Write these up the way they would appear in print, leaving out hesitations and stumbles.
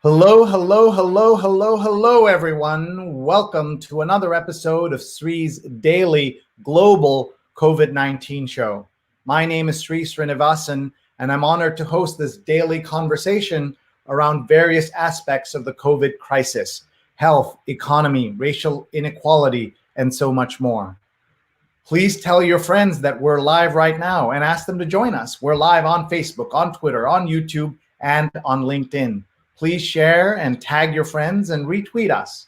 Hello, hello, hello, hello, hello, everyone. Welcome to another episode of Sree's daily global COVID-19 show. My name is Sree Sreenivasan, and I'm honored to host this daily conversation around various aspects of the COVID crisis: health, economy, racial inequality, and so much more. Please tell your friends that we're live right now and ask them to join us. We're live on Facebook, on Twitter, on YouTube, and on LinkedIn. Please share and tag your friends and retweet us.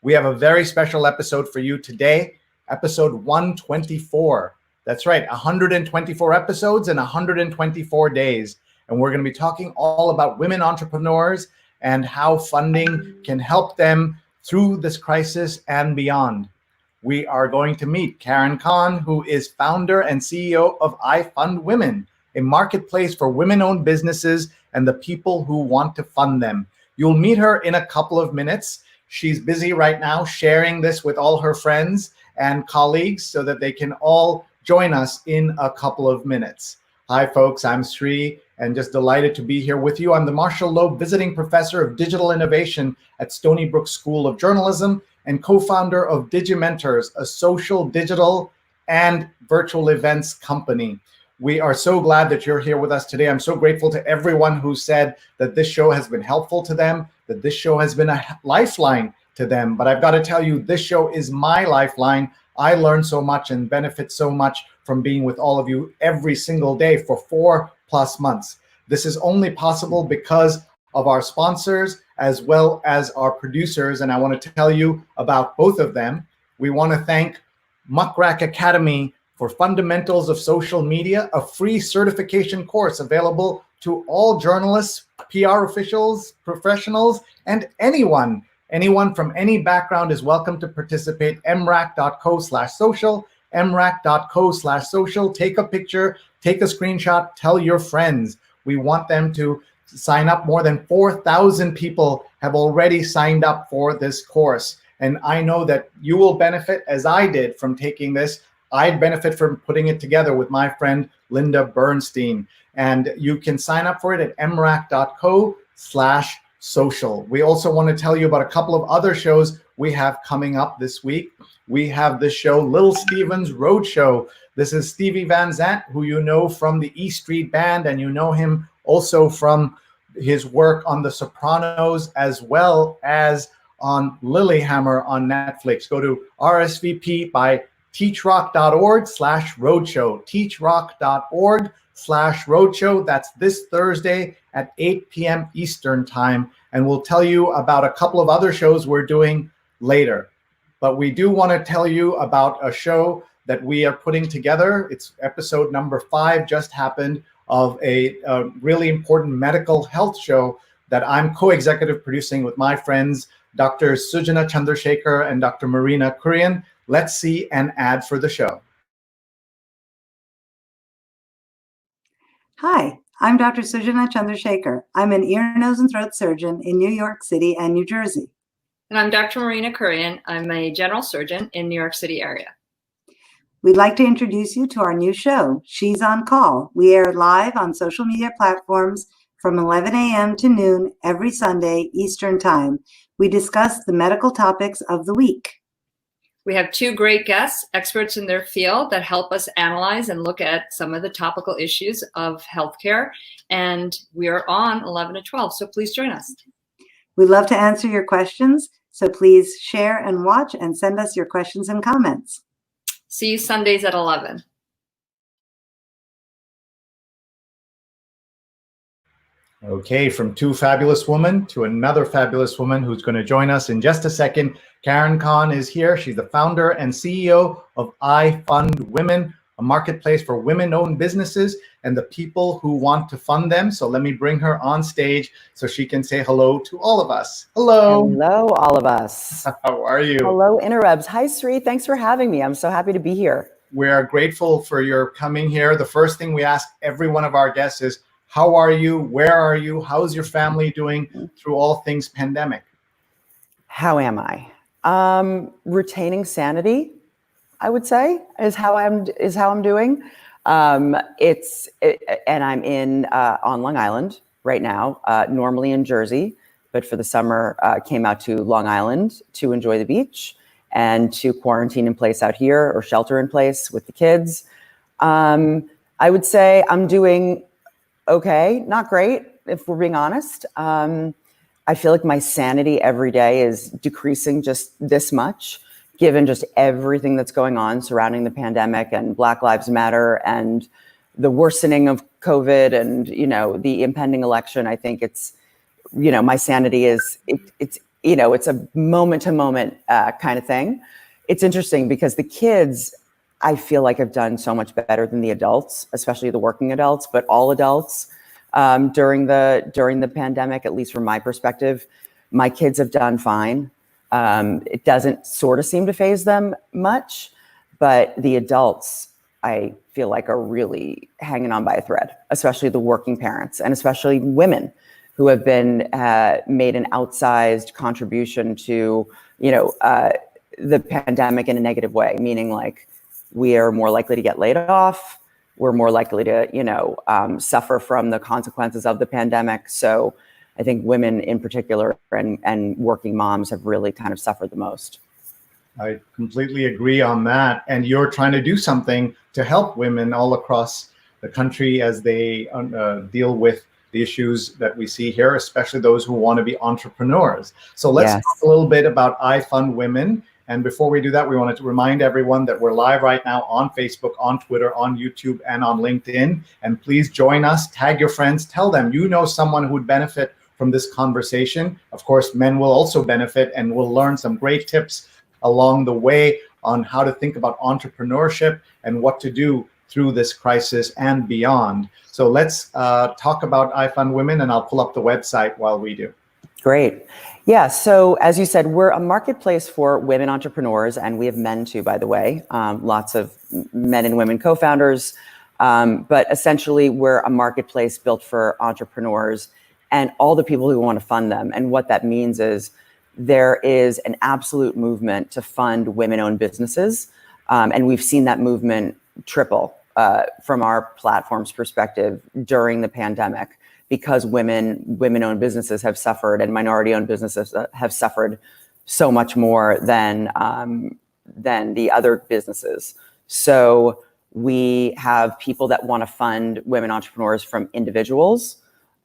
We have a very special episode for you today, episode 124. That's right, 124 episodes in 124 days. And we're going to be talking all about women entrepreneurs and how funding can help them through this crisis and beyond. We are going to meet Kahn, who is founder and CEO of IFundWomen, a marketplace for women-owned businesses and the people who want to fund them. You'll meet her in a couple of minutes. She's busy right now sharing this with all her friends and colleagues so that they can all join us in a couple of minutes. Hi, folks, I'm Sree, and just delighted to be here with you. I'm the Marshall Loeb Visiting Professor of Digital Innovation at Stony Brook School of Journalism and co-founder of Digimentors, a social, digital, and virtual events company. We are so glad that you're here with us today. I'm so grateful to everyone who said that this show has been helpful to them, that this show has been a lifeline to them. But I've got to tell you, this show is my lifeline. I learn so much and benefit so much from being with all of you every single day for 4+ months. This is only possible because of our sponsors as well as our producers. And I want to tell you about both of them. We want to thank Muckrack Academy for Fundamentals of Social Media, a free certification course available to all journalists, PR officials, professionals, and anyone from any background is welcome to participate. mrac.co/social, mrac.co/social. Take a picture, take a screenshot, tell your friends. We want them to sign up. More than 4,000 people have already signed up for this course. And I know that you will benefit as I did from taking this. I'd benefit from putting it together with my friend, Linda Bernstein. And you can sign up for it at mrac.co/social. We also want to tell you about a couple of other shows we have coming up this week. We have the show Little Steven's Roadshow. This is Stevie Van Zandt, who you know from the E Street Band, and you know him also from his work on The Sopranos, as well as on Lilyhammer on Netflix. Go to RSVP by teachrock.org/roadshow, teachrock.org/roadshow. That's this Thursday at 8 p.m. Eastern time. And we'll tell you about a couple of other shows we're doing later. But we do want to tell you about a show that we are putting together. It's episode number 5 just happened of a really important medical health show that I'm co-executive producing with my friends, Dr. Sujana Chandrasekhar and Dr. Marina Kurian. Let's see an ad for the show. Hi, I'm Dr. Sujana Chandrasekhar. I'm an ear, nose, and throat surgeon in New York City and New Jersey. And I'm Dr. Marina Kurian. I'm a general surgeon in New York City area. We'd like to introduce you to our new show, She's on Call. We air live on social media platforms from 11 a.m. to noon every Sunday Eastern Time. We discuss the medical topics of the week. We have 2 great guests, experts in their field, that help us analyze and look at some of the topical issues of healthcare. And we are on 11 to 12, so please join us. We'd love to answer your questions, so please share and watch and send us your questions and comments. See you Sundays at 11. Okay, from 2 fabulous women to another fabulous woman who's going to join us in just a second. Kahn is here. She's the founder and CEO of IFundWomen, a marketplace for women-owned businesses and the people who want to fund them. So let me bring her on stage so she can say hello to all of us. Hello. Hello, all of us. How are you? Hello, Interwebs. Hi, Sree. Thanks for having me. I'm so happy to be here. We are grateful for your coming here. The first thing we ask every one of our guests is, how are you? Where are you? How's your family doing through all things pandemic? How am I? Retaining sanity, I would say, is how I'm doing. And I'm in on Long Island right now, normally in Jersey. but for the summer came out to Long Island to enjoy the beach and to quarantine in place out here, or shelter in place with the kids. I would say I'm doing okay, not great, if we're being honest. I feel like my sanity every day is decreasing just this much, given just everything that's going on surrounding the pandemic and Black Lives Matter and the worsening of COVID and, the impending election. I think it's, my sanity is, it's a moment to moment kind of thing. It's interesting because the kids, I feel like, have done so much better than the adults, especially the working adults, but all adults during the pandemic, at least from my perspective. My kids have done fine. It doesn't sort of seem to faze them much, but the adults, I feel like, are really hanging on by a thread, especially the working parents and especially women who have been made an outsized contribution to, the pandemic in a negative way, meaning like we are more likely to get laid off. We're more likely to, suffer from the consequences of the pandemic. So I think women in particular and working moms have really kind of suffered the most. I completely agree on that. And you're trying to do something to help women all across the country as they deal with the issues that we see here, especially those who want to be entrepreneurs. So let's talk a little bit about IFundWomen. And before we do that, we wanted to remind everyone that we're live right now on Facebook, on Twitter, on YouTube, and on LinkedIn. And please join us, tag your friends, tell them you know someone who would benefit from this conversation. Of course, men will also benefit, and we'll learn some great tips along the way on how to think about entrepreneurship and what to do through this crisis and beyond. So let's talk about IFundWomen, and I'll pull up the website while we do. Great. Yeah, so as you said, we're a marketplace for women entrepreneurs, and we have men too, by the way, lots of men and women co-founders, but essentially we're a marketplace built for entrepreneurs and all the people who want to fund them. And what that means is there is an absolute movement to fund women-owned businesses, and we've seen that movement triple from our platform's perspective during the pandemic, because women-owned businesses have suffered and minority-owned businesses have suffered so much more than the other businesses. So we have people that want to fund women entrepreneurs, from individuals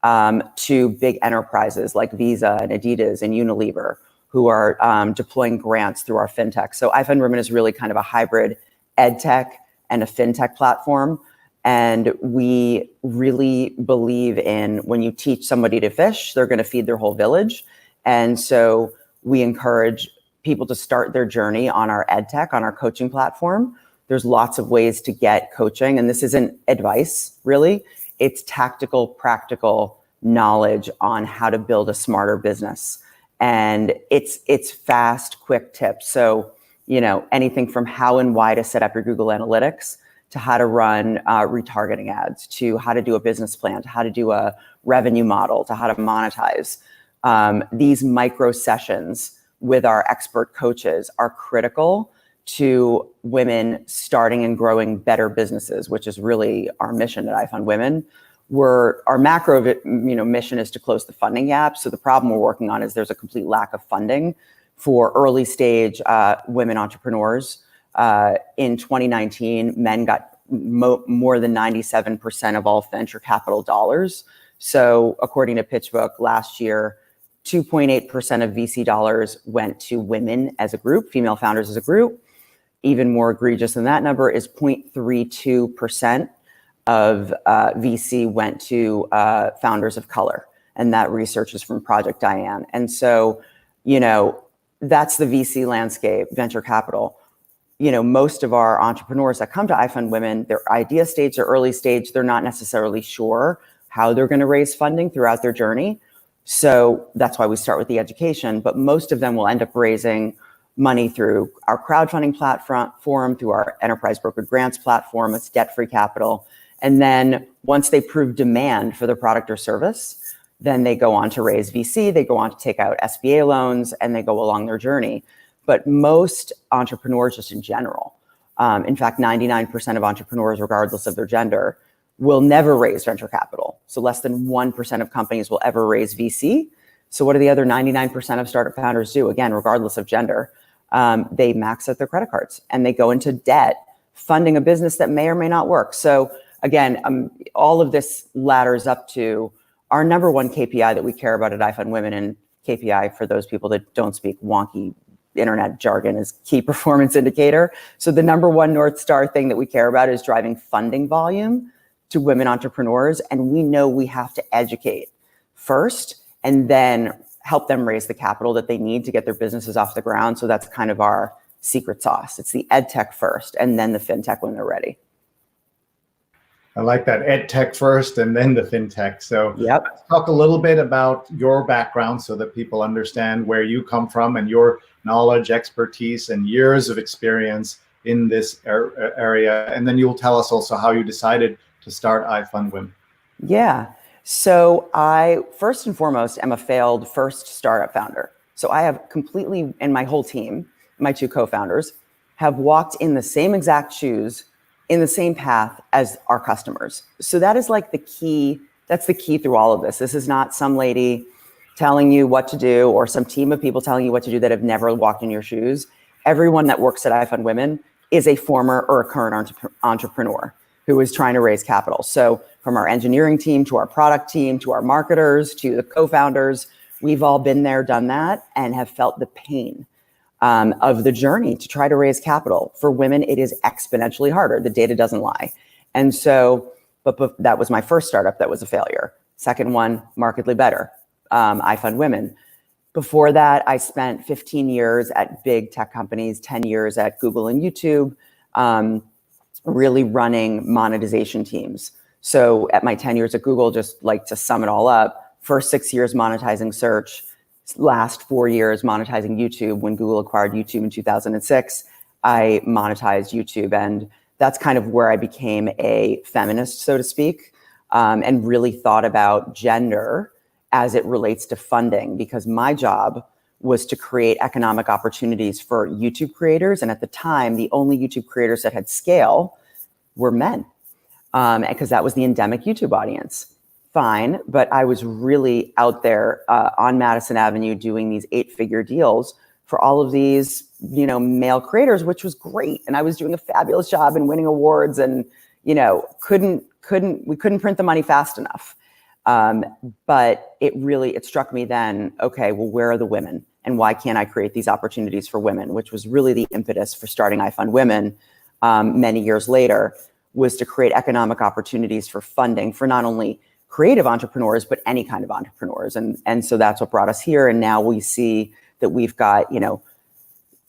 to big enterprises like Visa and Adidas and Unilever, who are deploying grants through our fintech. So IFundWomen is really kind of a hybrid ed tech and a fintech platform. And we really believe in, when you teach somebody to fish, they're going to feed their whole village. And so we encourage people to start their journey on our ed tech, on our coaching platform. There's lots of ways to get coaching. And this isn't advice, really. It's tactical, practical knowledge on how to build a smarter business. And it's fast, quick tips. So, anything from how and why to set up your Google Analytics, to how to run retargeting ads, to how to do a business plan, to how to do a revenue model, to how to monetize. These micro sessions with our expert coaches are critical to women starting and growing better businesses, which is really our mission at IFundWomen. Our macro mission is to close the funding gap. So the problem we're working on is there's a complete lack of funding for early stage women entrepreneurs. In 2019, men got more than 97% of all venture capital dollars. So according to PitchBook, last year, 2.8% of VC dollars went to women as a group, female founders as a group. Even more egregious than that number is 0.32% of VC went to founders of color. And that research is from Project Diane. And so, that's the VC landscape, venture capital. Most of our entrepreneurs that come to IFundWomen, they're idea stage or early stage. They're not necessarily sure how they're going to raise funding throughout their journey. So that's why we start with the education. But most of them will end up raising money through our crowdfunding platform, through our enterprise brokered grants platform. It's debt-free capital. And then once they prove demand for their product or service, then they go on to raise VC, they go on to take out SBA loans, and they go along their journey. But most entrepreneurs, just in general, in fact, 99% of entrepreneurs, regardless of their gender, will never raise venture capital. So less than 1% of companies will ever raise VC. So what do the other 99% of startup founders do? Again, regardless of gender, they max out their credit cards and they go into debt, funding a business that may or may not work. So again, all of this ladders up to our number one KPI that we care about at IFundWomen, and KPI for those people that don't speak wonky internet jargon is key performance indicator. So the number one North Star thing that we care about is driving funding volume to women entrepreneurs. And we know we have to educate first and then help them raise the capital that they need to get their businesses off the ground. So that's kind of our secret sauce. It's the ed tech first and then the fintech when they're ready. I like that, ed tech first and then the fintech. So let's talk a little bit about your background so that people understand where you come from and your knowledge, expertise, and years of experience in this area. And then you'll tell us also how you decided to start IFundWomen. Yeah. So I, first and foremost, am a failed first startup founder. So I have completely, and my whole team, my two co-founders, have walked in the same exact shoes in the same path as our customers. So that is like the key, that's the key through all of this. This is not some lady telling you what to do or some team of people telling you what to do that have never walked in your shoes. Everyone that works at IFundWomen is a former or a current entrepreneur who is trying to raise capital. So from our engineering team to our product team, to our marketers, to the co-founders, we've all been there, done that, and have felt the pain of the journey to try to raise capital. For women, it is exponentially harder. The data doesn't lie. And so, but that was my first startup that was a failure. Second one, markedly better, IFundWomen. Before that, I spent 15 years at big tech companies, 10 years at Google and YouTube, really running monetization teams. So at my 10 years at Google, just like to sum it all up, first 6 years monetizing search, last 4 years monetizing YouTube. When Google acquired YouTube in 2006, I monetized YouTube. And that's kind of where I became a feminist, so to speak, and really thought about gender as it relates to funding, because my job was to create economic opportunities for YouTube creators. And at the time, the only YouTube creators that had scale were men, because that was the endemic YouTube audience. Fine, but I was really out there on Madison Avenue doing these 8-figure deals for all of these, male creators, which was great. And I was doing a fabulous job and winning awards, and we couldn't print the money fast enough. But it struck me then, okay, well, where are the women? And why can't I create these opportunities for women? Which was really the impetus for starting IFundWomen many years later, was to create economic opportunities for funding for not only creative entrepreneurs, but any kind of entrepreneurs. And so that's what brought us here. And now we see that we've got,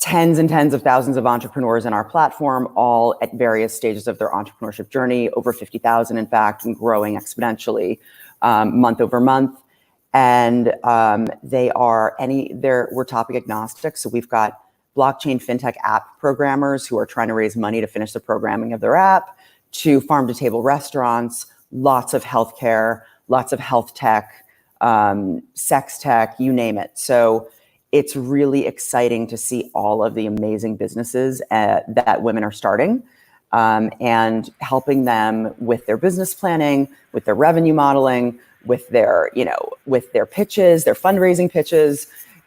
tens and tens of thousands of entrepreneurs in our platform, all at various stages of their entrepreneurship journey, over 50,000, in fact, and growing exponentially month over month. And we're topic agnostic. So we've got blockchain fintech app programmers who are trying to raise money to finish the programming of their app, to farm to table restaurants, lots of healthcare, lots of health tech, sex tech, you name it. So it's really exciting to see all of the amazing businesses that women are starting, and helping them with their business planning, with their revenue modeling, with their pitches, their fundraising pitches.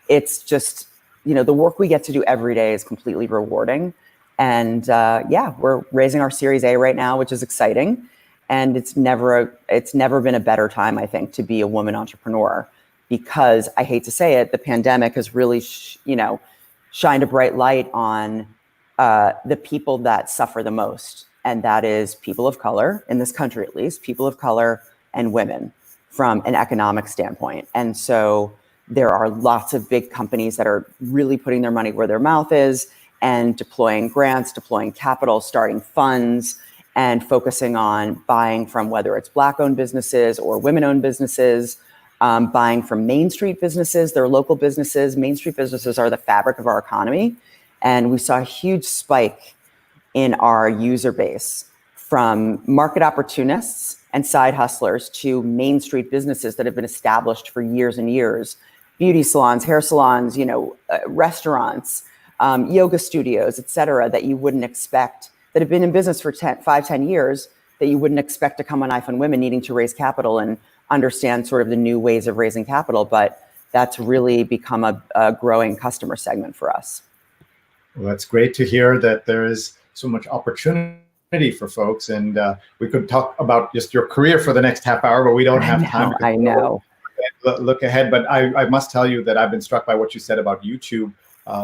It's just, the work we get to do every day is completely rewarding. And we're raising our Series A right now, which is exciting. And it's never been a better time, I think, to be a woman entrepreneur, because I hate to say it, the pandemic has really, shined a bright light on the people that suffer the most. And that is people of color, in this country at least, people of color and women from an economic standpoint. And so there are lots of big companies that are really putting their money where their mouth is and deploying grants, deploying capital, starting funds, and focusing on buying from, whether it's Black-owned businesses or women-owned businesses, buying from Main Street businesses, their local businesses. Main Street businesses are the fabric of our economy. And we saw a huge spike in our user base from market opportunists and side hustlers to Main Street businesses that have been established for years and years. Beauty salons, hair salons, restaurants, yoga studios, et cetera, that you wouldn't expect, that have been in business for 10 years, that you wouldn't expect to come on IFundWomen needing to raise capital and understand sort of the new ways of raising capital. But that's really become a growing customer segment for us. Well, that's great to hear that there is so much opportunity for folks. And we could talk about just your career for the next half hour, but we don't have time. I know. Look ahead, but I must tell you that I've been struck by what you said about YouTube,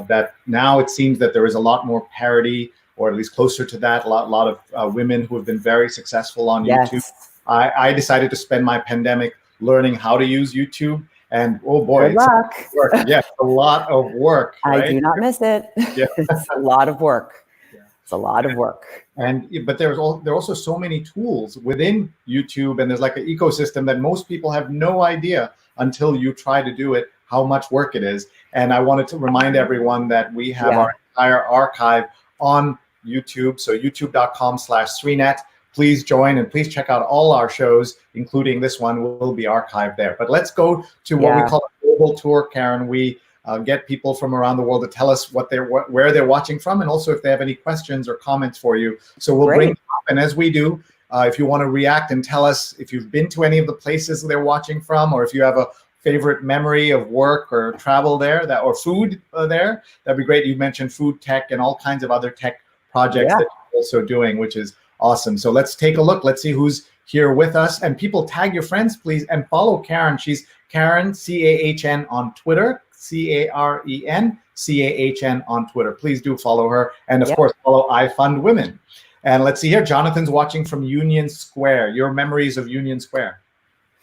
that now it seems that there is a lot more parity, or at least closer to that, a lot of women who have been very successful on YouTube. I decided to spend my pandemic learning how to use YouTube, and oh boy, good luck. Work. Yeah, a lot of work. Right? I do not miss it. Yeah. It's a lot of work. Yeah. It's a lot of work. But there are also so many tools within YouTube, and there's like an ecosystem that most people have no idea until you try to do it, how much work it is. And I wanted to remind everyone that we have our entire archive on YouTube. So youtube.com/SreenEt. Please join, and please check out all our shows, including this one will be archived there. But let's go to what we call a global tour, Karen. We get people from around the world to tell us where they're watching from, and also if they have any questions or comments for you. So we'll bring them up, and as we do, if you want to react and tell us if you've been to any of the places they're watching from, or if you have a favorite memory of work or travel there, or food there, that'd be great. You mentioned food tech and all kinds of other tech projects that you're also doing, which is awesome. So let's take a look. Let's see who's here with us. And people, tag your friends, please, and follow Karen. She's Karen, CAHN on Twitter, CAREN, CAHN on Twitter. Please do follow her. And of course, follow IFundWomen. And let's see here. Jonathan's watching from Union Square. Your memories of Union Square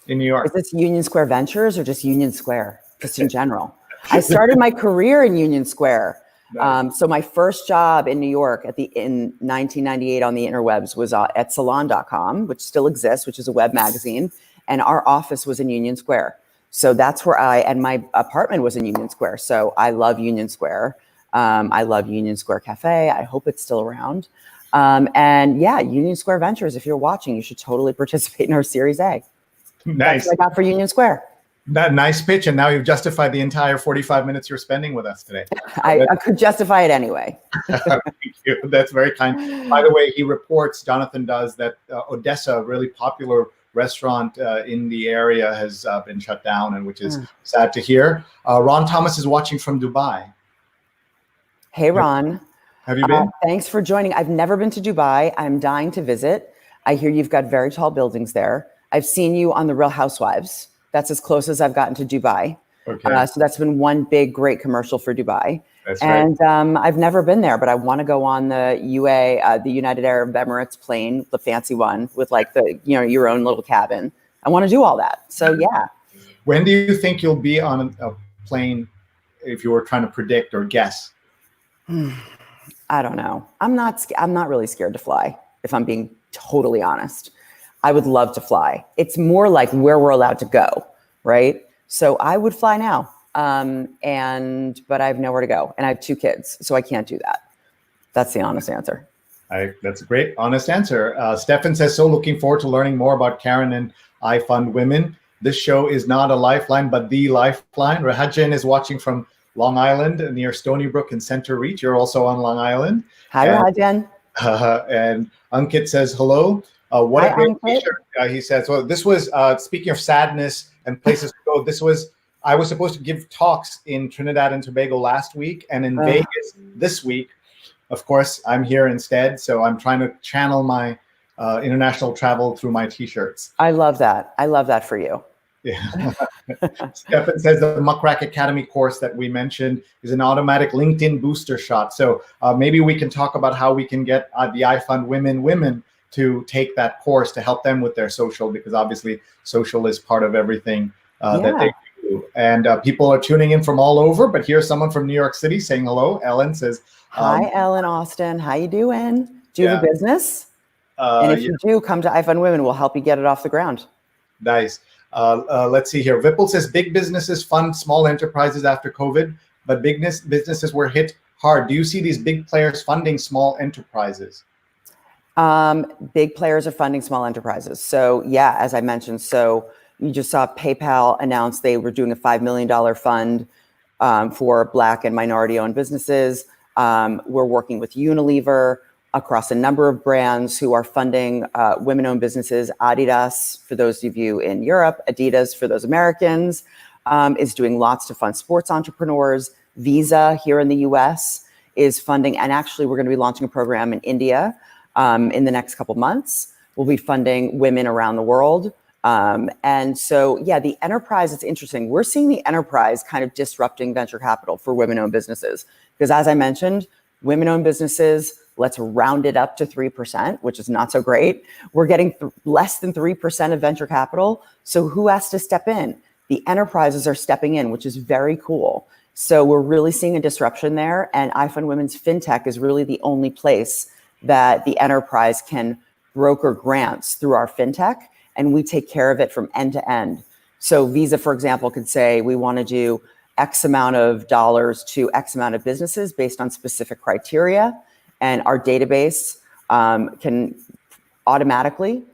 in New York. Is this Union Square Ventures or just Union Square, just in general? I started my career in Union Square. Nice. So my first job in New York in 1998 on the interwebs was at salon.com, which still exists, which is a web magazine. And our office was in Union Square. So that's where and my apartment was in Union Square. So I love Union Square. I love Union Square Cafe. I hope it's still around. And yeah, Union Square Ventures, if you're watching, you should totally participate in our Series A. Nice. That's what I got for Union Square. That nice pitch, and now you've justified the entire 45 minutes you're spending with us today. I could justify it anyway. Thank you. That's very kind. By the way, Jonathan does, that Odessa, a really popular restaurant in the area, has been shut down, and which is sad to hear. Ron Thomas is watching from Dubai. Hey, Ron. Have you been? Thanks for joining. I've never been to Dubai. I'm dying to visit. I hear you've got very tall buildings there. I've seen you on The Real Housewives. That's as close as I've gotten to Dubai. Okay. So that's been one big, great commercial for Dubai. That's right. And I've never been there, but I want to go on the the United Arab Emirates plane, the fancy one with like your own little cabin. I want to do all that. So yeah. When do you think you'll be on a plane, if you were trying to predict or guess? I don't know. I'm not really scared to fly, if I'm being totally honest. I would love to fly. It's more like where we're allowed to go, right? So I would fly now, but I have nowhere to go, and I have 2 kids, so I can't do that. That's the honest answer. That's a great, honest answer. Stefan says, so looking forward to learning more about Karen and IFundWomen. This show is not a lifeline, but the lifeline. Rahajan is watching from Long Island near Stony Brook and Center Reach. You're also on Long Island. Hi, Rahajan. And Ankit says, hello. What a great t-shirt, he says. Well, this was, speaking of sadness and places to go, I was supposed to give talks in Trinidad and Tobago last week, and in Vegas this week. Of course, I'm here instead, so I'm trying to channel my international travel through my t-shirts. I love that. I love that for you. Yeah. Stefan says the Muckrack Academy course that we mentioned is an automatic LinkedIn booster shot. So maybe we can talk about how we can get the IFundWomen women to take that course to help them with their social, because obviously social is part of everything that they do. And people are tuning in from all over, but here's someone from New York City saying hello. Ellen says, hi, Ellen Austin. How you doing? Do you have a business? And if you do, come to IFundWomen. We'll help you get it off the ground. Nice. Let's see here. Vipul says big businesses fund small enterprises after COVID, but businesses were hit hard. Do you see these big players funding small enterprises? Big players are funding small enterprises. So yeah, as I mentioned, so you just saw PayPal announce they were doing a $5 million fund for Black and minority-owned businesses. We're working with Unilever across a number of brands who are funding women-owned businesses. Adidas, for those of you in Europe, Adidas for those Americans. is doing lots to fund sports entrepreneurs. Visa here in the US is funding, and actually we're going to be launching a program in India in the next couple months. We'll be funding women around the world. And so, yeah, the enterprise, it's interesting. We're seeing the enterprise kind of disrupting venture capital for women-owned businesses. Because as I mentioned, women-owned businesses, let's round it up to 3%, which is not so great. We're getting less than 3% of venture capital. So who has to step in? The enterprises are stepping in, which is very cool. So we're really seeing a disruption there. And IFundWomen's FinTech is really the only place that the enterprise can broker grants through our FinTech, and we take care of it from end to end. So Visa, for example, could say, we want to do X amount of dollars to X amount of businesses based on specific criteria. And our database can automatically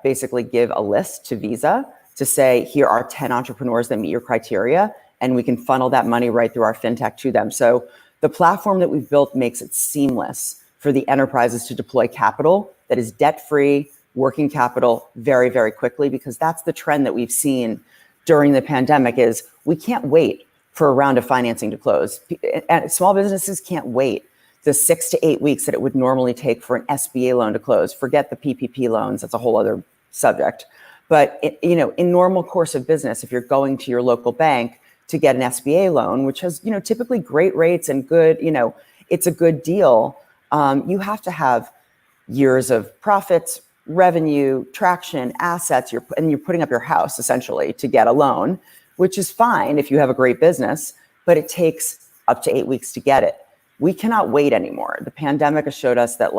basically give a list to Visa to say, here are 10 entrepreneurs that meet your criteria, and we can funnel that money right through our FinTech to them. So the platform that we've built makes it seamless for the enterprises to deploy capital that is debt-free, working capital very, very quickly, because that's the trend that we've seen during the pandemic is we can't wait for a round of financing to close. And small businesses can't wait the 6 to 8 weeks that it would normally take for an SBA loan to close. Forget the PPP loans, that's a whole other subject. But in normal course of business, if you're going to your local bank to get an SBA loan, which has typically great rates and good, it's a good deal, you have to have years of profits, revenue, traction, assets, and you're putting up your house essentially to get a loan, which is fine if you have a great business, but it takes up to 8 weeks to get it. We cannot wait anymore. The pandemic has showed us that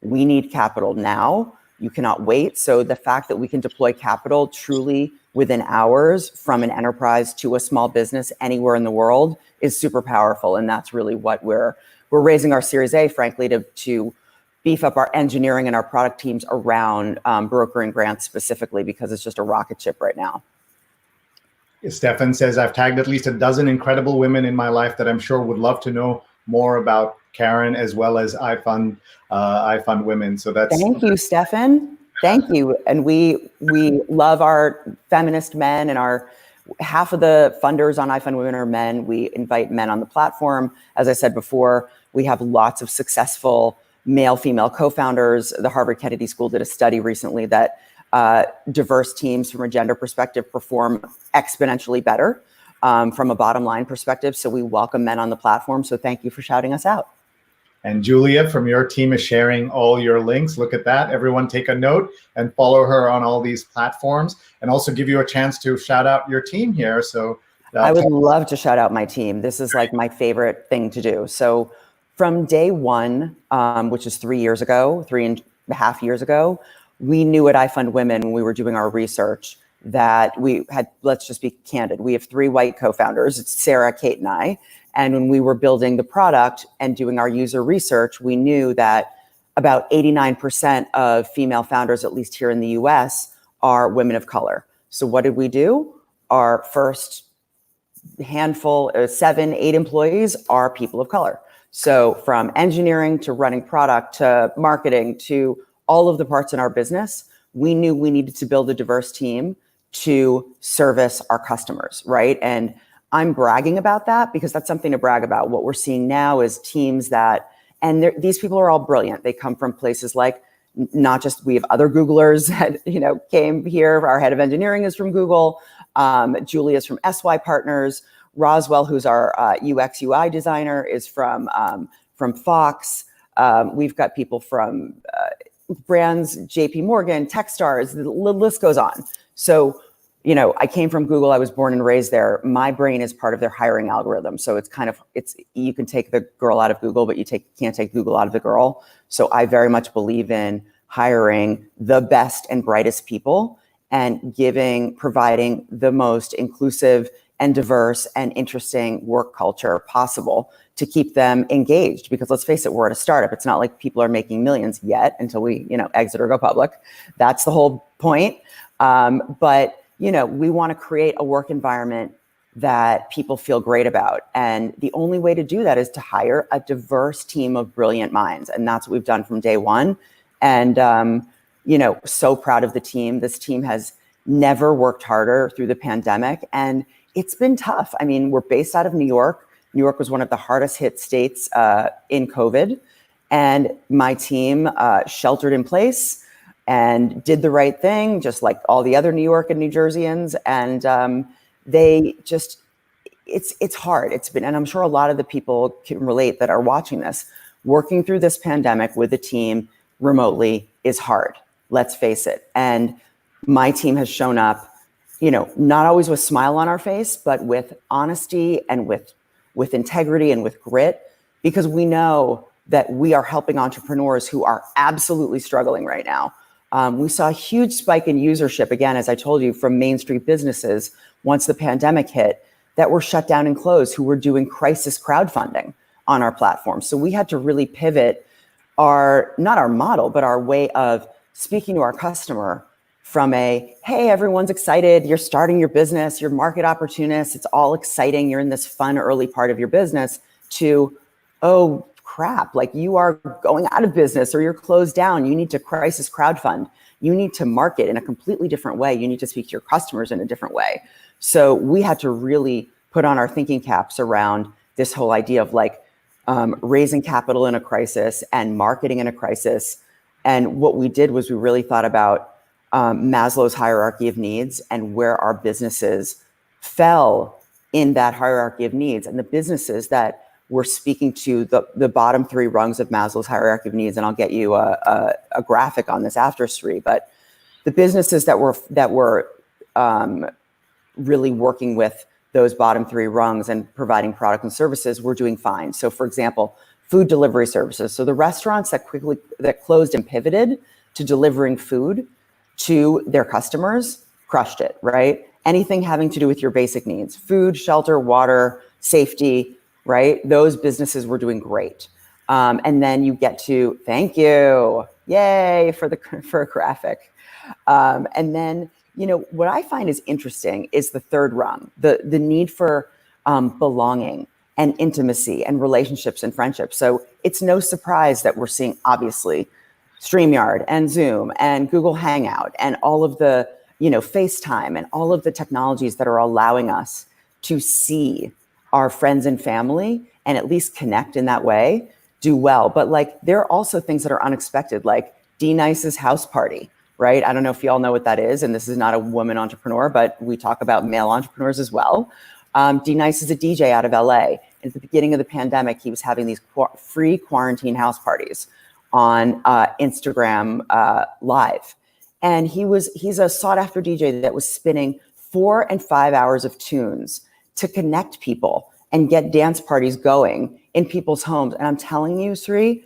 we need capital now. You cannot wait. So the fact that we can deploy capital truly within hours from an enterprise to a small business anywhere in the world is super powerful. And that's really what we're raising our Series A, frankly, to beef up our engineering and our product teams around brokering grants specifically, because it's just a rocket ship right now. Stefan says, I've tagged at least a dozen incredible women in my life that I'm sure would love to know more about Kahn as well as IFundWomen. So that's... Thank you, Stefan. Thank you. And we love our feminist men, and half of the funders on IFundWomen are men. We invite men on the platform. As I said before, we have lots of successful male-female co-founders. The Harvard Kennedy School did a study recently that diverse teams from a gender perspective perform exponentially better from a bottom line perspective. So we welcome men on the platform. So thank you for shouting us out. And Julia from your team is sharing all your links. Look at that. Everyone take a note and follow her on all these platforms, and also give you a chance to shout out your team here. So I would love to shout out my team. This is my favorite thing to do. So from day one, which is 3.5 years ago, we knew at IFundWomen when we were doing our research that we had, let's just be candid, we have 3 white co-founders. It's Sarah, Kate, and I. And when we were building the product and doing our user research, we knew that about 89% of female founders, at least here in the US, are women of color. So what did we do? Our first handful, 7, 8 employees are people of color. So from engineering to running product to marketing to all of the parts in our business, we knew we needed to build a diverse team to service our customers, right? And I'm bragging about that because that's something to brag about. What we're seeing now is teams these people are all brilliant. They come from places not just, we have other Googlers that, came here. Our head of engineering is from Google. Julia is from SY Partners. Roswell, who's our UX UI designer, is from Fox. We've got people from brands, JP Morgan, Techstars, the list goes on. So, I came from Google. I was born and raised there. My brain is part of their hiring algorithm. So you can take the girl out of Google, but you can't take Google out of the girl. So I very much believe in hiring the best and brightest people and providing the most inclusive and diverse and interesting work culture possible to keep them engaged. Because let's face it, we're at a startup. It's not like people are making millions yet until we, exit or go public. That's the whole point. But we want to create a work environment that people feel great about. And the only way to do that is to hire a diverse team of brilliant minds. And that's what we've done from day one. And, so proud of the team. This team has never worked harder through the pandemic. And it's been tough. I mean, we're based out of New York. New York was one of the hardest hit states in COVID. And my team sheltered in place and did the right thing, just like all the other New York and New Jerseyans. And they just, it's hard. It's been, and I'm sure a lot of the people can relate that are watching this. Working through this pandemic with a team remotely is hard. Let's face it. And my team has shown up, not always with a smile on our face, but with honesty and with integrity and with grit, because we know that we are helping entrepreneurs who are absolutely struggling right now. We saw a huge spike in usership, again, as I told you, from Main Street businesses once the pandemic hit that were shut down and closed, who were doing crisis crowdfunding on our platform. So we had to really pivot not our model, but our way of speaking to our customer from hey, everyone's excited, you're starting your business, you're market opportunists, it's all exciting, you're in this fun early part of your business, to, oh crap, like you are going out of business or you're closed down, you need to crisis crowdfund, you need to market in a completely different way, you need to speak to your customers in a different way. So we had to really put on our thinking caps around this whole idea of raising capital in a crisis and marketing in a crisis. And what we did was we really thought about Maslow's hierarchy of needs and where our businesses fell in that hierarchy of needs, and the businesses that were speaking to the bottom three rungs of Maslow's hierarchy of needs. And I'll get you a graphic on this after, Sree, but the businesses that were really working with those bottom three rungs and providing product and services were doing fine. So for example, food delivery services. So the restaurants that closed and pivoted to delivering food to their customers crushed it, right? Anything having to do with your basic needs, food, shelter, water, safety, right? Those businesses were doing great. And then you get to, thank you, yay for a graphic. And then, what I find is interesting is the third rung, the need for belonging and intimacy and relationships and friendships. So it's no surprise that we're seeing, obviously, StreamYard and Zoom and Google Hangout and all of the, FaceTime and all of the technologies that are allowing us to see our friends and family and at least connect in that way, do well. But there are also things that are unexpected, like D-Nice's house party, right? I don't know if you all know what that is. And this is not a woman entrepreneur, but we talk about male entrepreneurs as well. D-Nice is a DJ out of LA. At the beginning of the pandemic, he was having these free quarantine house parties on Instagram Live. And he's a sought after DJ that was spinning 4 and 5 hours of tunes to connect people and get dance parties going in people's homes. And I'm telling you, Sree,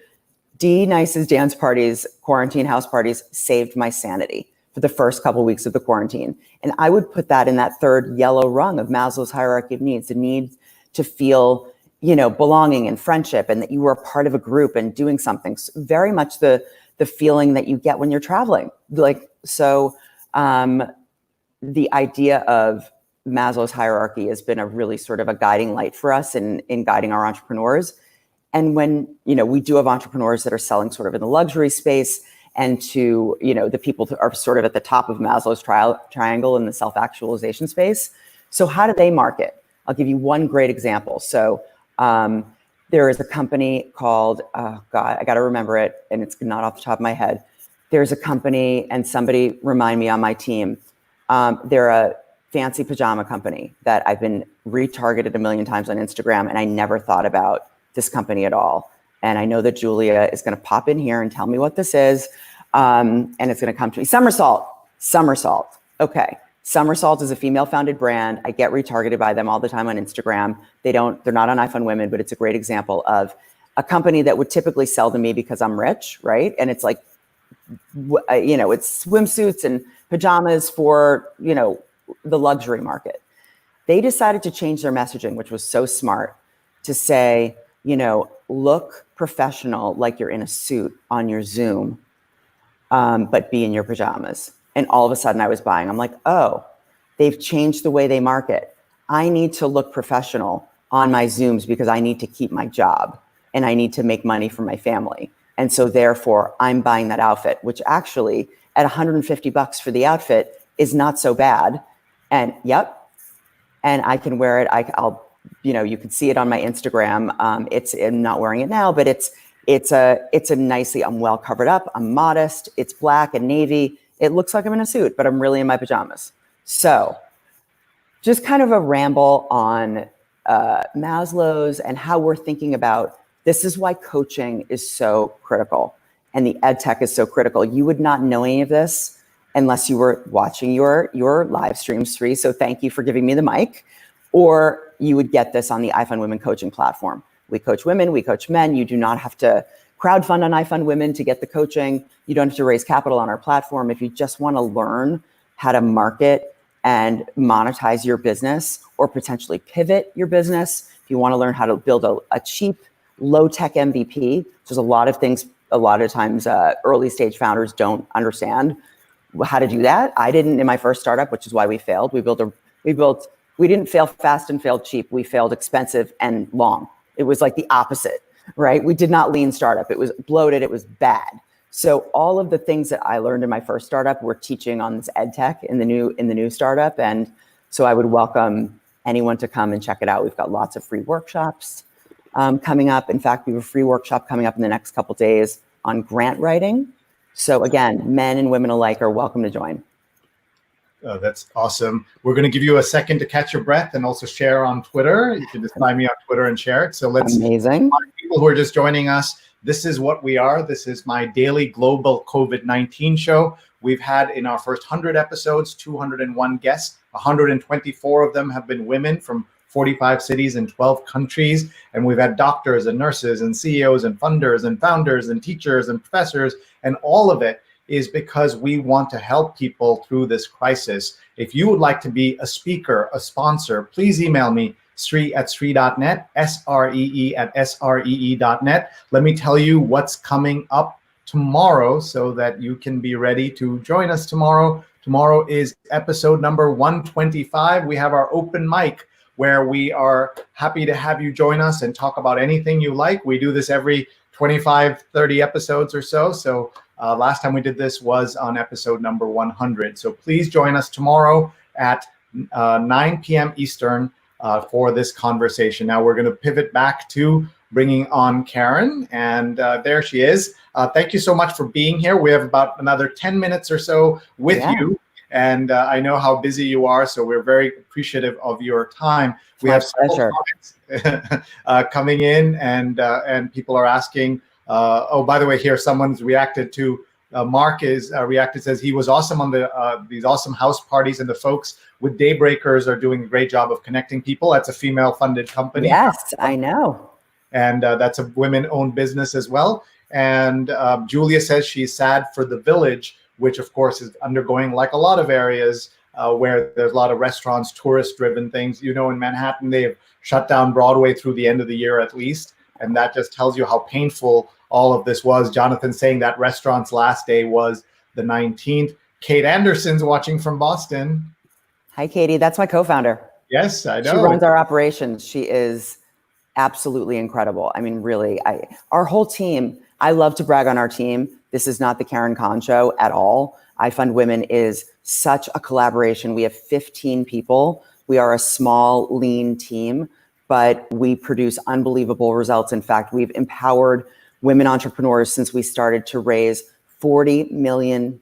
D-Nice's dance parties, quarantine house parties, saved my sanity for the first couple of weeks of the quarantine. And I would put that in that third yellow rung of Maslow's hierarchy of needs, the need to feel, belonging and friendship and that you were a part of a group and doing something. So very much the feeling that you get when you're traveling. The idea of Maslow's hierarchy has been a really sort of a guiding light for us in guiding our entrepreneurs. And when, we do have entrepreneurs that are selling sort of in the luxury space and to, the people that are sort of at the top of Maslow's triangle in the self-actualization space. So how do they market? I'll give you one great example. So there is a company called, I got to remember it, and it's not off the top of my head. There's a company, and somebody remind me on my team. They're a fancy pajama company that I've been retargeted a million times on Instagram, and I never thought about this company at all. And I know that Julia is going to pop in here and tell me what this is. And it's going to come to me. Somersault. Okay. Somersault is a female founded brand. I get retargeted by them all the time on Instagram. They're not on IFundWomen, but it's a great example of a company that would typically sell to me because I'm rich, right? And it's it's swimsuits and pajamas for, the luxury market. They decided to change their messaging, which was so smart, to say, look professional, like you're in a suit on your Zoom, but be in your pajamas. And all of a sudden I was buying. I'm like, oh, they've changed the way they market. I need to look professional on my Zooms because I need to keep my job and I need to make money for my family. And so therefore I'm buying that outfit, which actually at $150 for the outfit is not so bad. And yep, and I can wear it. I'll, you can see it on my Instagram. I'm not wearing it now, but it's a nicely, I'm well covered up. I'm modest. It's black and navy. It looks like I'm in a suit, but I'm really in my pajamas. So just kind of a ramble on Maslow's and how we're thinking about, this is why coaching is so critical and the ed tech is so critical. You would not know any of this unless you were watching your live stream, Sree. So thank you for giving me the mic. Or you would get this on the IFundWomen coaching platform. We coach women, we coach men. You do not have to crowdfund on IFundWomen to get the coaching. You don't have to raise capital on our platform. If you just want to learn how to market and monetize your business or potentially pivot your business, if you want to learn how to build a cheap, low-tech MVP, there's a lot of things, a lot of times early stage founders don't understand how to do that. I didn't in my first startup, which is why we failed. We didn't fail fast and failed cheap. We failed expensive and long. It was like the opposite, right? We did not lean startup. It was bloated. It was bad. So all of the things that I learned in my first startup, we're teaching on this ed tech in the new startup. And so I would welcome anyone to come and check it out. We've got lots of free workshops coming up. In fact, we have a free workshop coming up in the next couple of days on grant writing. So again, men and women alike are welcome to join. Oh, that's awesome. We're going to give you a second to catch your breath and also share on Twitter. You can just find me on Twitter and share it. So let's, amazing. People who are just joining us, this is what we are. This is my daily global COVID-19 show. We've had in our first 100 episodes, 201 guests. 124 of them have been women from 45 cities and 12 countries. And we've had doctors and nurses and CEOs and funders and founders and teachers and professors. And all of it is because we want to help people through this crisis. If you would like to be a speaker, a sponsor, please email me, sree@sree.net, sree@sree.net. Let me tell you what's coming up tomorrow so that you can be ready to join us tomorrow. Tomorrow is episode number 125. We have our open mic where we are happy to have you join us and talk about anything you like. We do this every 25, 30 episodes or so. So last time we did this was on episode number 100. So please join us tomorrow at 9 p.m. Eastern for this conversation. Now we're going to pivot back to bringing on Karen, and there she is. Thank you so much for being here. We have about another 10 minutes or so with you, and I know how busy you are, so we're very appreciative of your time. We have several comments coming in, and people are asking. Oh, by the way, here someone's reacted to. Mark is reacted, says he was awesome on these awesome house parties, and the folks with Daybreakers are doing a great job of connecting people. That's a female-funded company. Yes, I know. And that's a women-owned business as well. And Julia says she's sad for the Village, which of course is undergoing, like a lot of areas where there's a lot of restaurants, tourist-driven things. You know, in Manhattan, they have shut down Broadway through the end of the year at least. And that just tells you how painful all of this was. Jonathan saying that restaurant's last day was the 19th. Kate Anderson's watching from Boston. Hi, Katie. That's my co-founder. Yes, I know. She runs our operations. She is absolutely incredible. I mean, really, our whole team, I love to brag on our team. This is not the Karen Kahn show at all. IFundWomen is such a collaboration. We have 15 people. We are a small, lean team, but we produce unbelievable results. In fact, we've empowered women entrepreneurs since we started to raise $40 million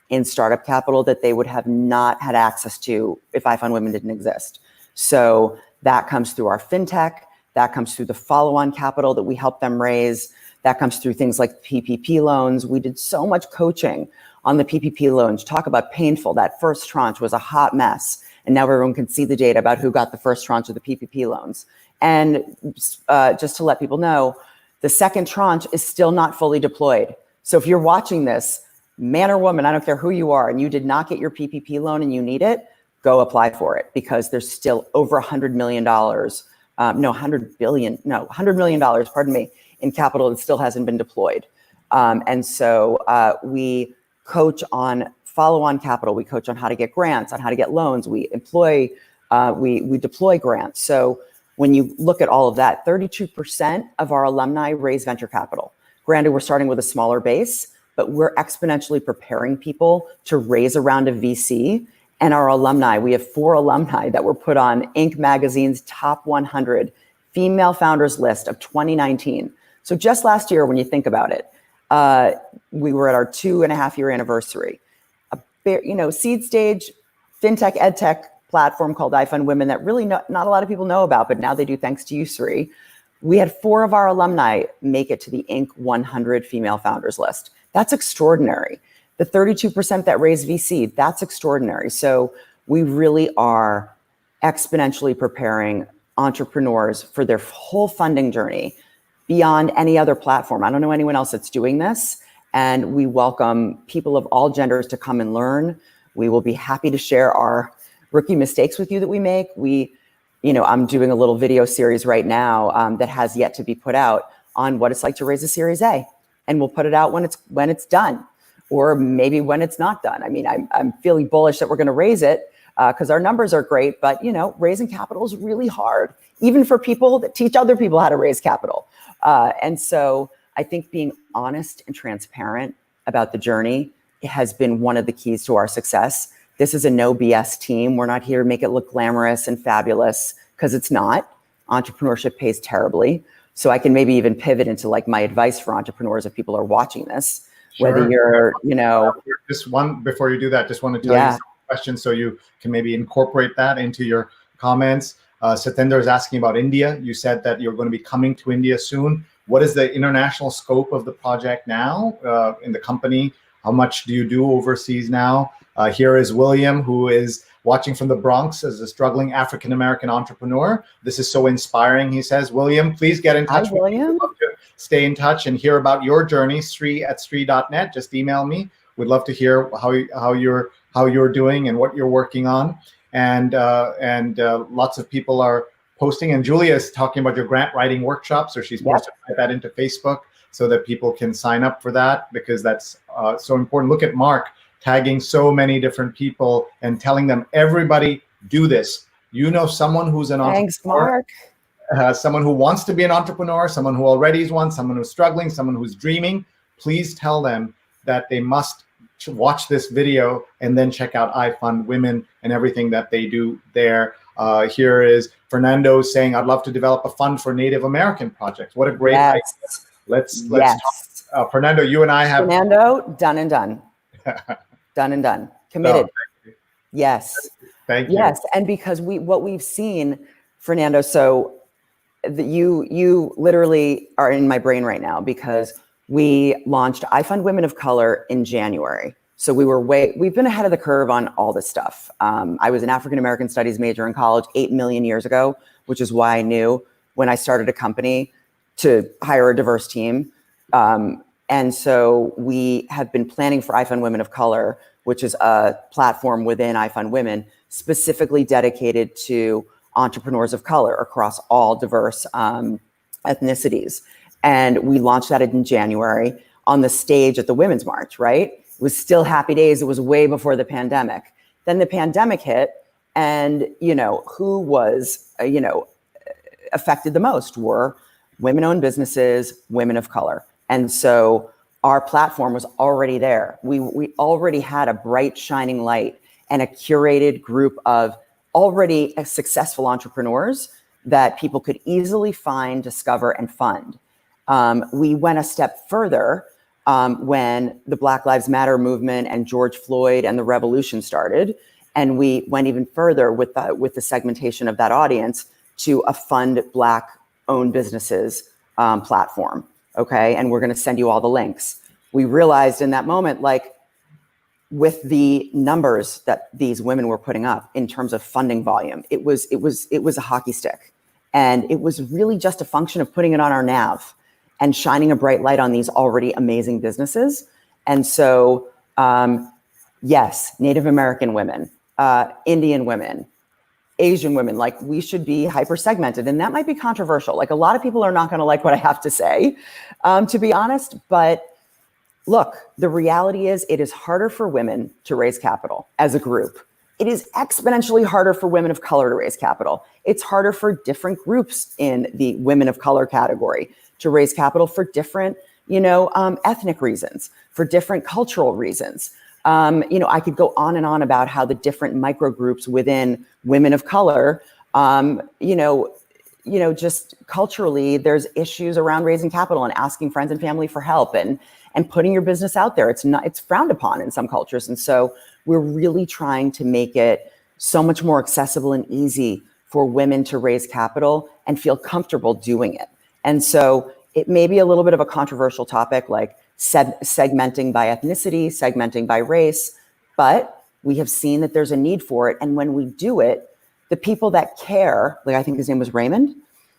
in startup capital that they would have not had access to if IFundWomen didn't exist. So that comes through our fintech, that comes through the follow-on capital that we help them raise, that comes through things like PPP loans. We did so much coaching on the PPP loans. Talk about painful. That first tranche was a hot mess. And now everyone can see the data about who got the first tranche of the PPP loans. And just to let people know, the second tranche is still not fully deployed. So if you're watching this, man or woman, I don't care who you are, and you did not get your PPP loan and you need it, go apply for it, because there's still over $100 million, $100 million, pardon me, in capital that still hasn't been deployed. And so we coach on follow-on capital. We coach on how to get grants, on how to get loans. We deploy grants. So when you look at all of that, 32% of our alumni raise venture capital. Granted, we're starting with a smaller base, but we're exponentially preparing people to raise a round of VC and our alumni. We have 4 alumni that were put on Inc. magazine's top 100 female founders list of 2019. So just last year, when you think about it, we were at our 2.5-year anniversary. Seed stage fintech edtech platform called IFundWomen that really not a lot of people know about, but now they do thanks to you, Sree. We had 4 of our alumni make it to the Inc. 100 female founders list. That's extraordinary. The 32% that raised VC, that's extraordinary. So we really are exponentially preparing entrepreneurs for their whole funding journey beyond any other platform. I don't know anyone else that's doing this. And we welcome people of all genders to come and learn. We will be happy to share our rookie mistakes with you that we make. I'm doing a little video series right now that has yet to be put out on what it's like to raise a Series A. And we'll put it out when it's done, or maybe when it's not done. I mean, I'm feeling bullish that we're going to raise it because our numbers are great, but raising capital is really hard, even for people that teach other people how to raise capital. And so I think being honest and transparent about the journey has been one of the keys to our success. This is a no BS team. We're not here to make it look glamorous and fabulous, because it's not. Entrepreneurship pays terribly. So I can maybe even pivot into like my advice for entrepreneurs if people are watching this, whether you're, Just one, before you do that, just want to tell you some questions so you can maybe incorporate that into your comments. Satinder is asking about India. You said that you're going to be coming to India soon. What is the international scope of the project now in the company? How much do you do overseas now? Here is William, who is watching from the Bronx as a struggling African-American entrepreneur. This is so inspiring, he says. William, please get in touch with me. We'd love to stay in touch and hear about your journey. Sree@sree.net. Just email me. We'd love to hear how you're doing and what you're working on. And lots of people are posting. And Julia is talking about your grant writing workshop. So she's posted that into Facebook so that people can sign up for that, because that's so important. Look at Mark tagging so many different people and telling them, everybody do this. Someone who's an entrepreneur. Thanks, Mark. Someone who wants to be an entrepreneur, someone who already is one, someone who's struggling, someone who's dreaming. Please tell them that they must watch this video and then check out IFundWomen and everything that they do there. Here is Fernando saying, I'd love to develop a fund for Native American projects. What a great idea. Let's talk. Fernando, you and I have... Fernando, done and done. Done and done. Committed. Oh, yes. Thank you. Yes, and because what we've seen, Fernando, so you literally are in my brain right now, because we launched IFundWomen of Color in January. So we've been ahead of the curve on all this stuff. I was an African-American studies major in college 8 million years ago, which is why I knew when I started a company to hire a diverse team. And so we have been planning for IFundWomen of Color, which is a platform within IFundWomen specifically dedicated to entrepreneurs of color across all diverse ethnicities. And we launched that in January on the stage at the Women's March, right? It was still happy days. It was way before the pandemic. Then the pandemic hit, and who was affected the most were women-owned businesses, women of color. And so our platform was already there. We already had a bright, shining light and a curated group of already successful entrepreneurs that people could easily find, discover, and fund. We went a step further when the Black Lives Matter movement and George Floyd and the revolution started. And we went even further with the segmentation of that audience to a fund Black-owned businesses platform. Okay, and we're going to send you all the links. We realized in that moment, like with the numbers that these women were putting up in terms of funding volume, it was a hockey stick, and it was really just a function of putting it on our nav and shining a bright light on these already amazing businesses. And so, yes, Native American women, Indian women, Asian women, like we should be hyper segmented. And that might be controversial. Like a lot of people are not going to like what I have to say, to be honest. But look, the reality is it is harder for women to raise capital as a group. It is exponentially harder for women of color to raise capital. It's harder for different groups in the women of color category to raise capital for different, ethnic reasons, for different cultural reasons. I could go on and on about how the different micro groups within women of color, just culturally, there's issues around raising capital and asking friends and family for help and putting your business out there. It's frowned upon in some cultures. And so we're really trying to make it so much more accessible and easy for women to raise capital and feel comfortable doing it. And so it may be a little bit of a controversial topic, like segmenting by ethnicity, segmenting by race, but we have seen that there's a need for it. And when we do it, the people that care, like I think his name was Raymond,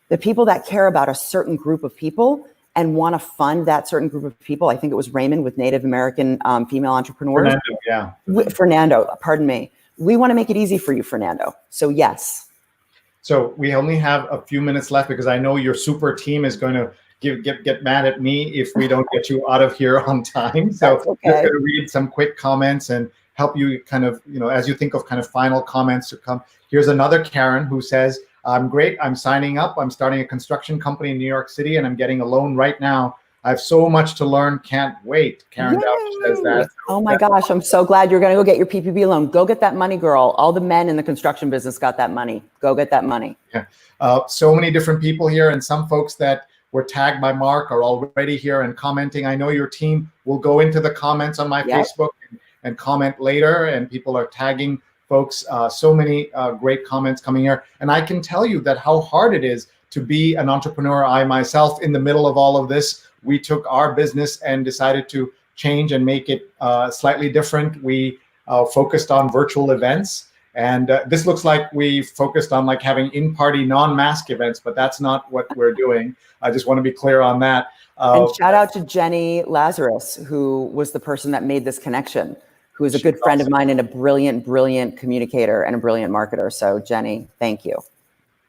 the people that care about a certain group of people and want to fund that certain group of people, I think it was Raymond with Native American female entrepreneurs. Fernando, pardon me. We want to make it easy for you, Fernando. So yes. So we only have a few minutes left because I know your super team is going to get mad at me if we don't get you out of here on time. So okay. I'm just going to read some quick comments and help you kind of, as you think of kind of final comments to come. Here's another Karen who says, I'm great. I'm signing up. I'm starting a construction company in New York City and I'm getting a loan right now. I have so much to learn. Can't wait. Karen Dowd says that. Oh my gosh. I'm so glad you're going to go get your PPP loan. Go get that money, girl. All the men in the construction business got that money. Go get that money. Yeah. So many different people here, and some folks that were tagged by Mark are already here and commenting. I know your team will go into the comments on my Facebook and comment later, and people are tagging folks. So many great comments coming here. And I can tell you that how hard it is to be an entrepreneur. I myself, in the middle of all of this, we took our business and decided to change and make it slightly different. We focused on virtual events. And this looks like we focused on like having in-party non-mask events, but that's not what we're doing. I just want to be clear on that. And shout out to Jenny Lazarus, who was the person that made this connection, who is a good friend of mine and a brilliant, brilliant communicator and a brilliant marketer. So Jenny, thank you.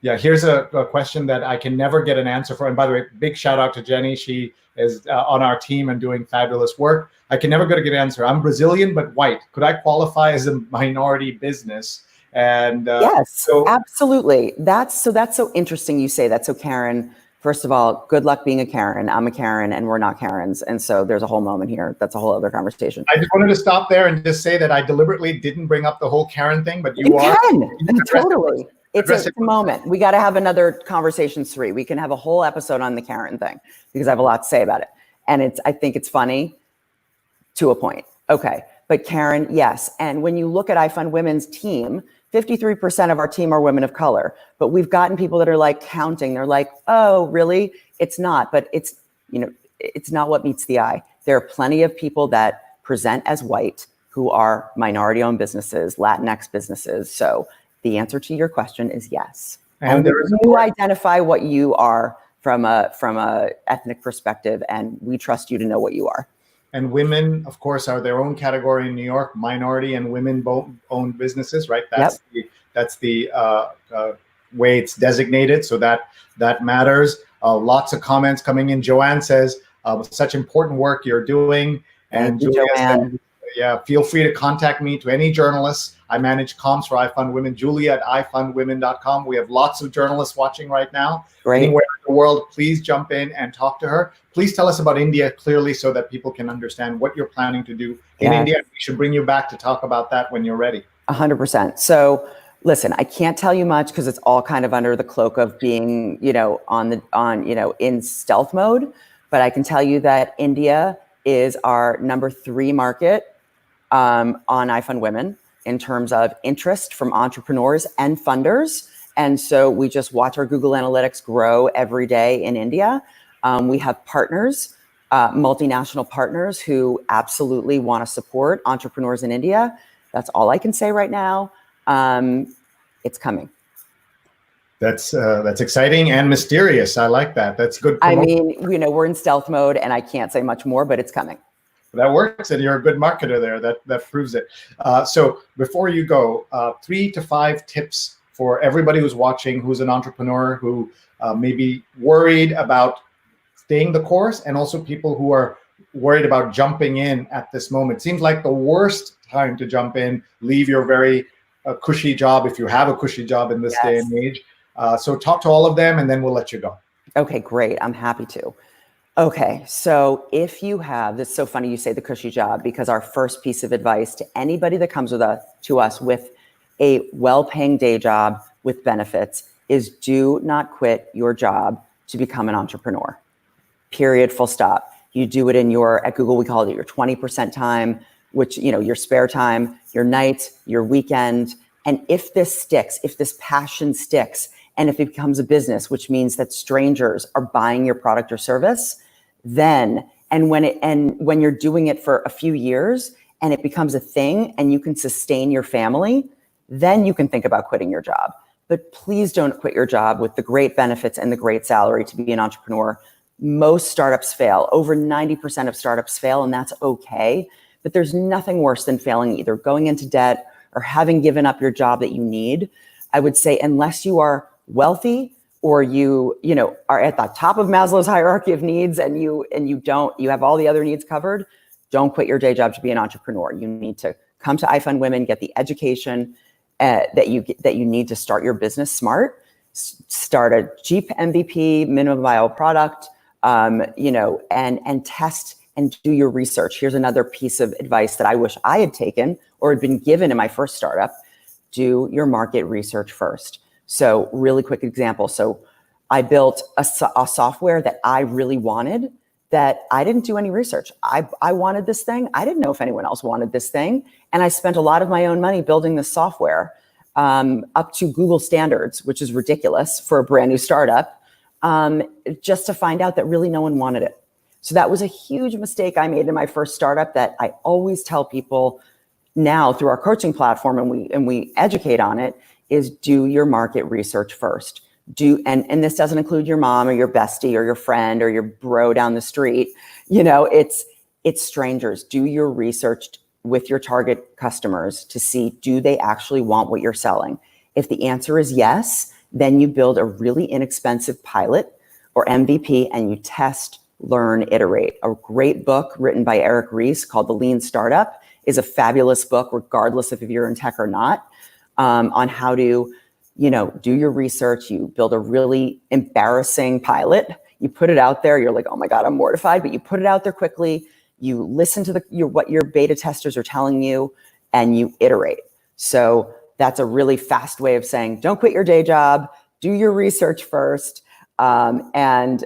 Yeah, here's a question that I can never get an answer for. And by the way, big shout out to Jenny. She is on our team and doing fabulous work. I can never get a good answer. I'm Brazilian, but white. Could I qualify as a minority business? And yes, absolutely. That's so interesting you say that. So Karen, first of all, good luck being a Karen. I'm a Karen and we're not Karens. And so there's a whole moment here. That's a whole other conversation. I just wanted to stop there and just say that I deliberately didn't bring up the whole Karen thing, but you can. Totally. It's a moment. We got to have another conversation, Sree. We can have a whole episode on the Karen thing because I have a lot to say about it. And I think it's funny to a point. Okay. But Karen, yes. And when you look at IFundWomen's team, 53% of our team are women of color, but we've gotten people that are like counting. They're like, oh, really? It's not, but it's not what meets the eye. There are plenty of people that present as white who are minority owned businesses, Latinx businesses. So the answer to your question is yes. And you identify what you are from a ethnic perspective, and we trust you to know what you are. And women, of course, are their own category in New York. Minority and women-owned businesses, right? That's the way it's designated. So that matters. Lots of comments coming in. Joanne says, "Such important work you're doing." And Julia says, yeah, feel free to contact me, to any journalists. I manage comms for IFundWomen. Julia at ifundwomen.com. We have lots of journalists watching right now. Great. Anywhere in the world, please jump in and talk to her. Please tell us about India clearly so that people can understand what you're planning to do in India. We should bring you back to talk about that when you're ready. 100%. So listen, I can't tell you much because it's all kind of under the cloak of being, in stealth mode. But I can tell you that India is our number 3 market on IFundWomen in terms of interest from entrepreneurs and funders. And so we just watch our Google Analytics grow every day in India. We have partners, multinational partners who absolutely want to support entrepreneurs in India. That's all I can say right now. It's coming. That's exciting and mysterious. I like that. That's good. I mean, we're in stealth mode and I can't say much more, but it's coming. That works, and you're a good marketer there. That proves it. So before you go, 3 to 5 tips for everybody who's watching, who's an entrepreneur, who may be worried about staying the course, and also people who are worried about jumping in at this moment. It seems like the worst time to jump in, leave your very cushy job, if you have a cushy job in this day and age. So talk to all of them, and then we'll let you go. Okay, great. I'm happy to. Okay, so if you have, it's so funny you say the cushy job, because our first piece of advice to anybody that comes to us with a well-paying day job with benefits is do not quit your job to become an entrepreneur. Period, full stop. You do it at Google, we call it your 20% time, which, your spare time, your night, your weekend. And if this sticks, if this passion sticks, and if it becomes a business, which means that strangers are buying your product or service, then, when you're doing it for a few years and it becomes a thing and you can sustain your family, then you can think about quitting your job. But please don't quit your job with the great benefits and the great salary to be an entrepreneur. Most startups fail. Over 90% of startups fail, and that's okay. But there's nothing worse than failing, either going into debt or having given up your job that you need. I would say, unless you are wealthy or you are at the top of Maslow's hierarchy of needs and you have all the other needs covered, don't quit your day job to be an entrepreneur. You need to come to IFundWomen, get the education that you need to start your business smart. Start a cheap MVP, minimum viable product, and test and do your research. Here's another piece of advice that I wish I had taken or had been given in my first startup. Do your market research first. So really quick example. So I built a software that I really wanted, that I didn't do any research. I wanted this thing. I didn't know if anyone else wanted this thing. And I spent a lot of my own money building this software up to Google standards, which is ridiculous for a brand new startup, just to find out that really no one wanted it. So that was a huge mistake I made in my first startup that I always tell people now through our coaching platform, and we educate on it, is do your market research first. And this doesn't include your mom or your bestie or your friend or your bro down the street. It's strangers. Do your research with your target customers to see, do they actually want what you're selling? If the answer is yes, then you build a really inexpensive pilot or MVP and you test, learn, iterate. A great book written by Eric Ries called The Lean Startup is a fabulous book, regardless of if you're in tech or not, on how to, do your research. You build a really embarrassing pilot. You put it out there. You're like, oh my God, I'm mortified. But you put it out there quickly. You listen to what your beta testers are telling you, and you iterate. So that's a really fast way of saying, don't quit your day job. Do your research first. And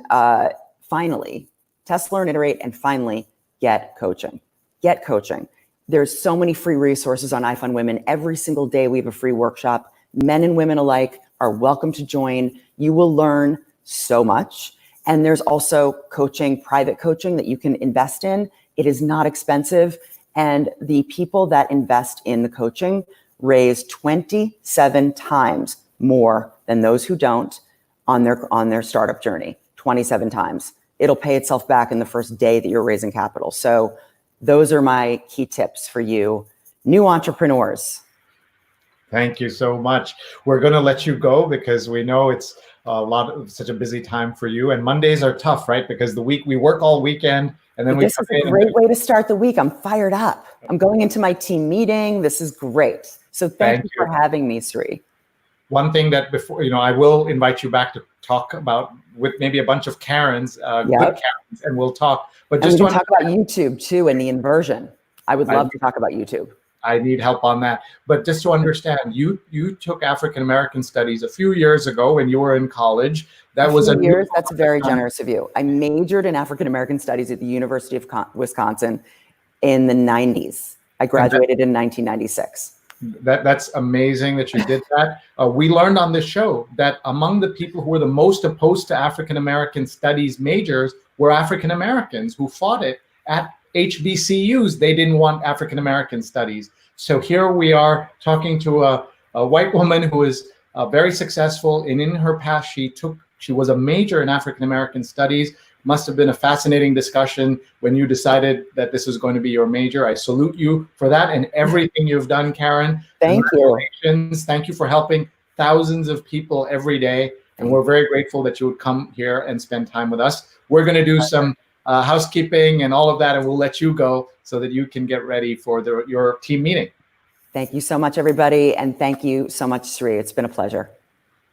finally, test, learn, iterate, and finally, get coaching. Get coaching. There's so many free resources on IFundWomen. Every single day we have a free workshop. Men and women alike are welcome to join. You will learn so much. And there's also coaching, private coaching that you can invest in. It is not expensive. And the people that invest in the coaching raise 27 times more than those who don't on their startup journey. 27 times. It'll pay itself back in the first day that you're raising capital. So those are my key tips for you, new entrepreneurs. Thank you so much. We're going to let you go because we know it's such a busy time for you. And Mondays are tough, right? Because we work all weekend and then This is a great way to start the week. I'm fired up. I'm going into my team meeting. This is great. So thank you for having me, Sree. One thing that before, I will invite you back to talk about with maybe a bunch of Karens, good Karens, and we'll talk. But just to talk about YouTube too and the inversion. I would love to talk about YouTube. I need help on that. But just to understand, you took African American studies a few years ago when you were in college. That was a years. That's very generous of you. I majored in African American studies at the University of Wisconsin in the 90s. I graduated in 1996. That's amazing that you did that. We learned on this show that among the people who were the most opposed to African American studies majors were African Americans who fought it at HBCUs. They didn't want African American studies. So here we are talking to a white woman who is very successful, and in her past she was a major in African American studies. Must have been a fascinating discussion when you decided that this was going to be your major. I salute you for that and everything you've done, Karen. Thank you. Thank you for helping thousands of people every day. And we're very grateful that you would come here and spend time with us. We're going to do some housekeeping and all of that, and we'll let you go so that you can get ready for your team meeting. Thank you so much, everybody. And thank you so much, Sree. It's been a pleasure.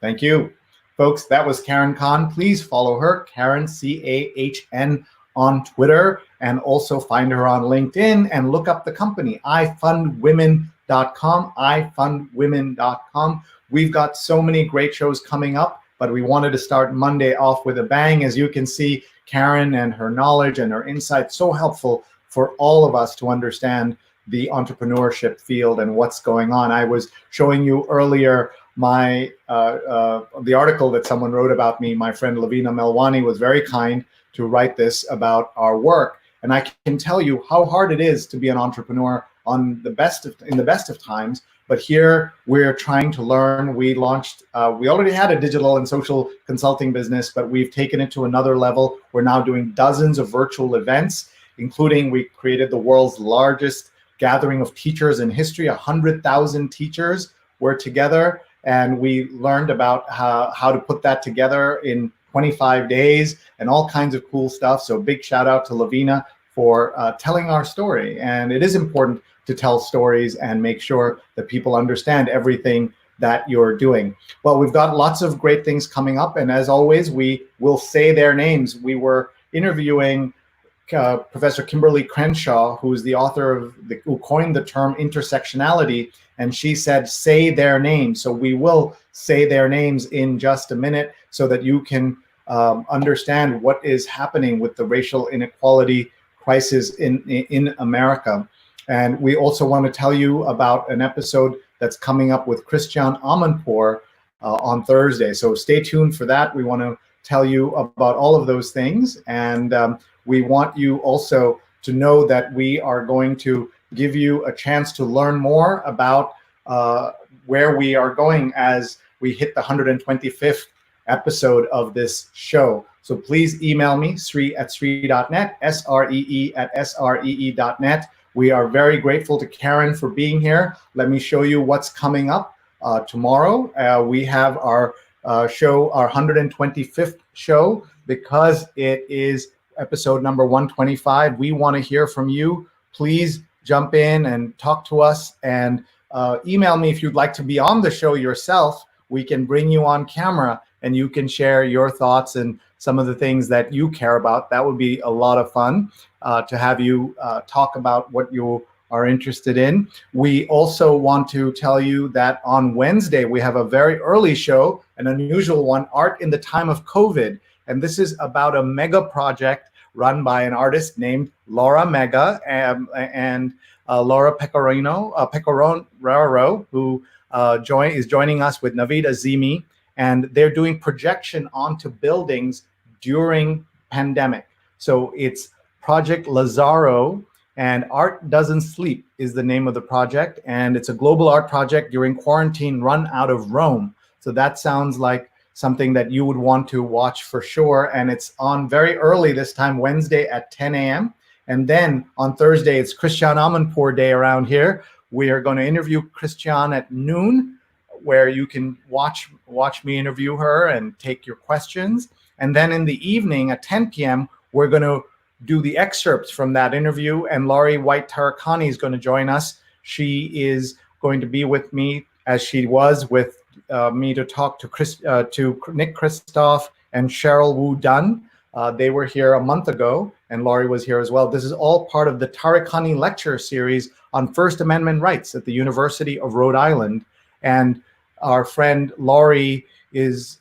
Thank you. Folks, that was Cahn Kahn. Please follow her, Karen, CAHN, on Twitter, and also find her on LinkedIn and look up the company, IFundWomen.com, IFundWomen.com. We've got so many great shows coming up, but we wanted to start Monday off with a bang. As you can see, Karen and her knowledge and her insight, so helpful for all of us to understand the entrepreneurship field and what's going on. I was showing you earlier my the article that someone wrote about me. My friend Lavina Melwani was very kind to write this about our work, and I can tell you how hard it is to be an entrepreneur in the best of times. But here we're trying to learn. We launched. We already had a digital and social consulting business, but we've taken it to another level. We're now doing dozens of virtual events, including we created the world's largest gathering of teachers in history. 100,000 teachers were together, and we learned about how to put that together in 25 days and all kinds of cool stuff. So big shout out to Lavina for telling our story. And it is important to tell stories and make sure that people understand everything that you're doing. Well, we've got lots of great things coming up. And as always, we will say their names. We were interviewing Professor Kimberly Crenshaw, who is the author who coined the term intersectionality. And she said, say their names. So we will say their names in just a minute so that you can understand what is happening with the racial inequality crisis in America. And we also want to tell you about an episode that's coming up with Christian Amanpour on Thursday. So stay tuned for that. We want to tell you about all of those things. And we want you also to know that we are going to give you a chance to learn more about where we are going as we hit the 125th episode of this show. So please email me, sree@sree.net, SREE@sree.net. We are very grateful to Karen for being here. Let me show you what's coming up tomorrow. We have our show, our 125th show, because it is episode number 125. We want to hear from you. Please jump in and talk to us, and email me if you'd like to be on the show yourself. We can bring you on camera and you can share your thoughts and some of the things that you care about. That would be a lot of fun to have you talk about what you are interested in. We also want to tell you that on Wednesday, we have a very early show, an unusual one, Art in the Time of COVID. And this is about a mega project run by an artist named Laura Mega and Laura Pecoraro, who is joining us with Navid Azimi. And they're doing projection onto buildings during pandemic. So it's Project Lazaro, and Art Doesn't Sleep is the name of the project. And it's a global art project during quarantine run out of Rome. So that sounds like something that you would want to watch for sure. And it's on very early this time, Wednesday at 10 a.m. And then on Thursday, it's Christian Amanpour Day around here. We are going to interview Christian at noon, where you can watch me interview her and take your questions. And then in the evening at 10 p.m., we're going to do the excerpts from that interview, and Laurie White-Tarakani is going to join us. She is going to be with me, as she was with me, to talk to Nick Kristoff and Cheryl Wu Dunn. They were here a month ago, and Laurie was here as well. This is all part of the Tarakani lecture series on First Amendment rights at the University of Rhode Island. And our friend Laurie is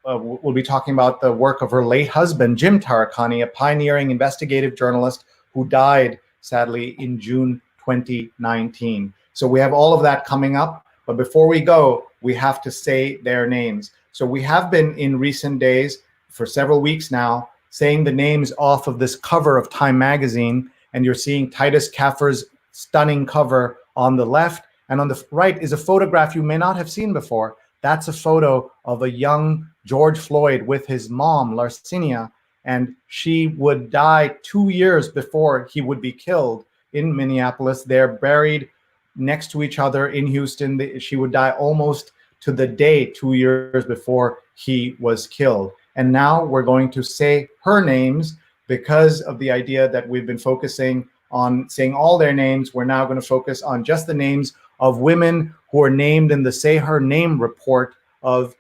will be talking about the work of her late husband, Jim Tarakani, a pioneering investigative journalist who died, sadly, in June 2019. So we have all of that coming up. But before we go, we have to say their names. So we have been in recent days, for several weeks now, saying the names off of this cover of Time magazine. And you're seeing Titus Kaffir's stunning cover on the left. And on the right is a photograph you may not have seen before. That's a photo of a young George Floyd with his mom, Larcinia, and she would die 2 years before he would be killed in Minneapolis. They're buried next to each other in Houston. She would die almost to the day 2 years before he was killed. And now we're going to say her names because of the idea that we've been focusing on saying all their names. We're now going to focus on just the names of women who are named in the Say Her Name report of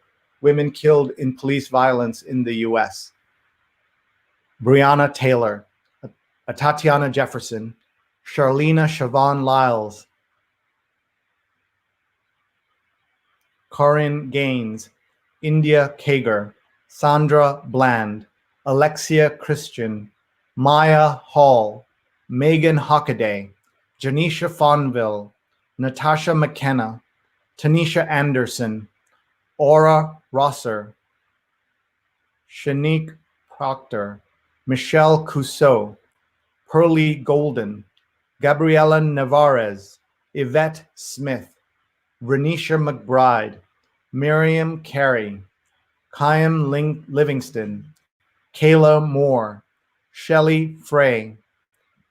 women killed in police violence in the US. Breonna Taylor, Tatiana Jefferson, Charlena Siobhan Lyles, Corinne Gaines, India Kager, Sandra Bland, Alexia Christian, Maya Hall, Megan Hockaday, Janisha Fonville, Natasha McKenna, Tanisha Anderson, Aura Rosser, Shanique Proctor, Michelle Cousseau, Pearlie Golden, Gabriela Navarez, Yvette Smith, Renisha McBride, Miriam Carey, Chaim Livingston, Kayla Moore, Shelley Frey,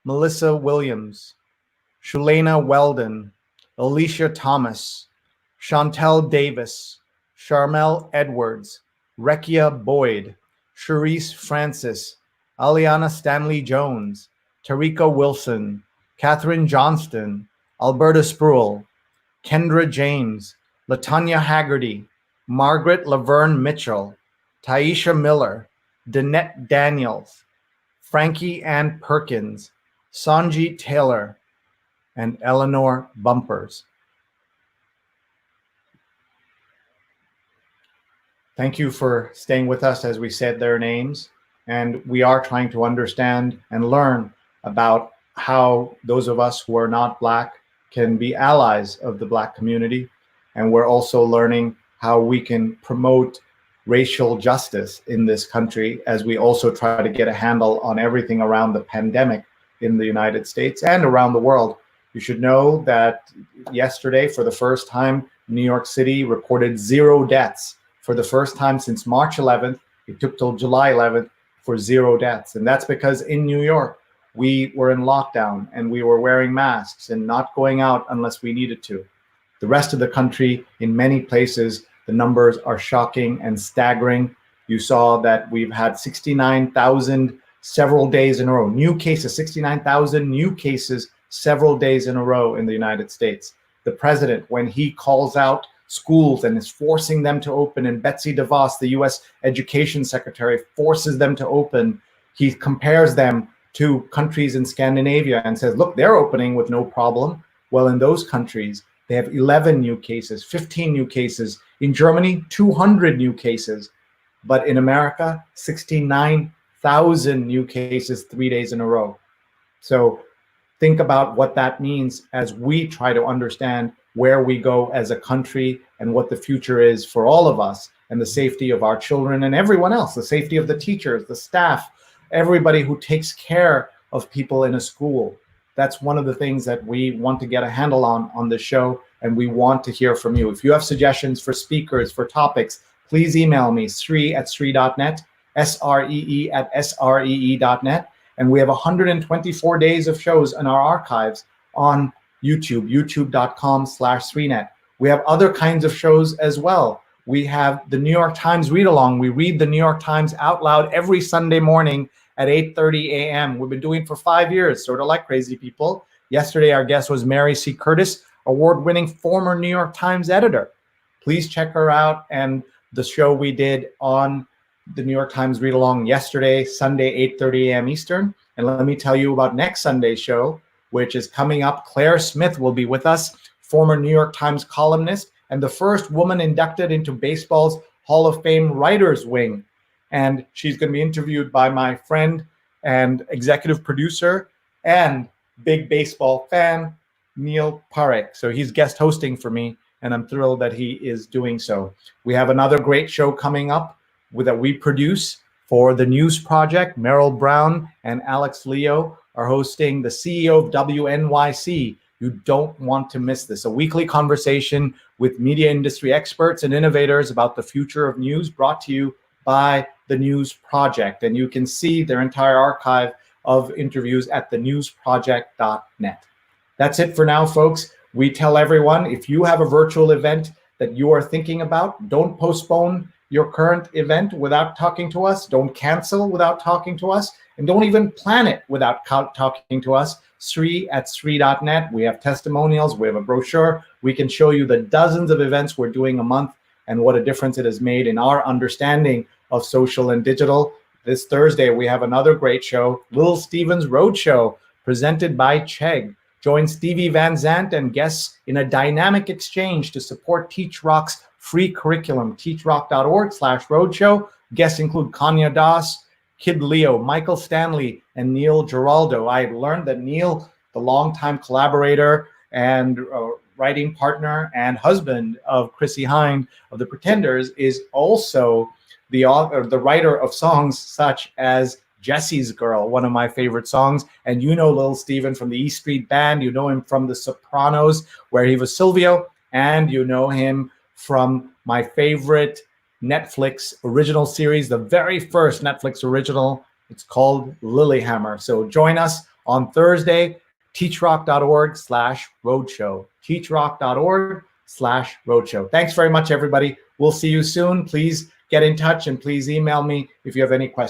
Melissa Williams, Shulena Weldon, Alicia Thomas, Chantel Davis, Charmel Edwards, Rekia Boyd, Cherise Francis, Aliana Stanley Jones, Tarika Wilson, Catherine Johnston, Alberta Spruill, Kendra James, Latanya Haggerty, Margaret Laverne Mitchell, Taisha Miller, Danette Daniels, Frankie Ann Perkins, Sanjit Taylor, and Eleanor Bumpers. Thank you for staying with us as we said their names. And we are trying to understand and learn about how those of us who are not Black can be allies of the Black community. And we're also learning how we can promote racial justice in this country as we also try to get a handle on everything around the pandemic in the United States and around the world. You should know that yesterday, for the first time, New York City reported 0 deaths. For the first time since March 11th, it took till July 11th for 0 deaths. And that's because in New York, we were in lockdown and we were wearing masks and not going out unless we needed to. The rest of the country, in many places, the numbers are shocking and staggering. You saw that we've had 69,000 several days in a row. New cases, 69,000 new cases several days in a row in the United States. The president, when he calls out schools and is forcing them to open, and Betsy DeVos, the US Education Secretary, forces them to open, he compares them to countries in Scandinavia and says, look, they're opening with no problem. Well, in those countries, they have 11 new cases, 15 new cases. In Germany, 200 new cases. But in America, 69,000 new cases 3 days in a row. So think about what that means as we try to understand where we go as a country and what the future is for all of us and the safety of our children and everyone else, the safety of the teachers, the staff, everybody who takes care of people in a school. That's one of the things that we want to get a handle on the show, and we want to hear from you. If you have suggestions for speakers, for topics, please email me, sree@sree.net, sree@sree.net. And we have 124 days of shows in our archives on YouTube, youtube.com/SreeNet. We have other kinds of shows as well. We have the New York Times read along. We read the New York Times out loud every Sunday morning at 8:30 a.m. We've been doing it for 5 years, sort of like crazy people. Yesterday, our guest was Mary C. Curtis, award-winning former New York Times editor. Please check her out and the show we did on the New York Times read along yesterday, Sunday, 8:30 a.m. Eastern. And let me tell you about next Sunday's show, which is coming up. Claire Smith will be with us, former New York Times columnist and the first woman inducted into baseball's Hall of Fame Writers Wing. And she's going to be interviewed by my friend and executive producer and big baseball fan, Neil Parekh. So he's guest hosting for me, and I'm thrilled that he is doing so. We have another great show coming up that we produce for the News Project. Meryl Brown and Alex Leo are hosting the CEO of WNYC. You don't want to miss this. A weekly conversation with media industry experts and innovators about the future of news, brought to you by the News Project. And you can see their entire archive of interviews at thenewsproject.net. That's it for now, folks. We tell everyone, if you have a virtual event that you are thinking about, don't postpone your current event without talking to us. Don't cancel without talking to us. And don't even plan it without talking to us. Sree@sree.net. We have testimonials. We have a brochure. We can show you the dozens of events we're doing a month. and what a difference it has made in our understanding of social and digital. This Thursday, we have another great show, Little Steven's Roadshow, presented by Chegg. Join Stevie Van Zandt and guests in a dynamic exchange to support Teach Rock's free curriculum, teachrock.org/roadshow. Guests include Kanya Das, Kid Leo, Michael Stanley, and Neil Giraldo. I learned that Neil, the longtime collaborator and writing partner and husband of Chrissy Hynde of The Pretenders, is also the author, the writer of songs such as Jesse's Girl, one of my favorite songs. And you know Little Steven from the E Street Band. You know him from The Sopranos, where he was Silvio. And you know him from my favorite Netflix original series, the very first Netflix original. It's called Lilyhammer. So join us on Thursday, teachrock.org/roadshow. teachrock.org/roadshow. Thanks very much, everybody. We'll see you soon. Please get in touch and please email me if you have any questions.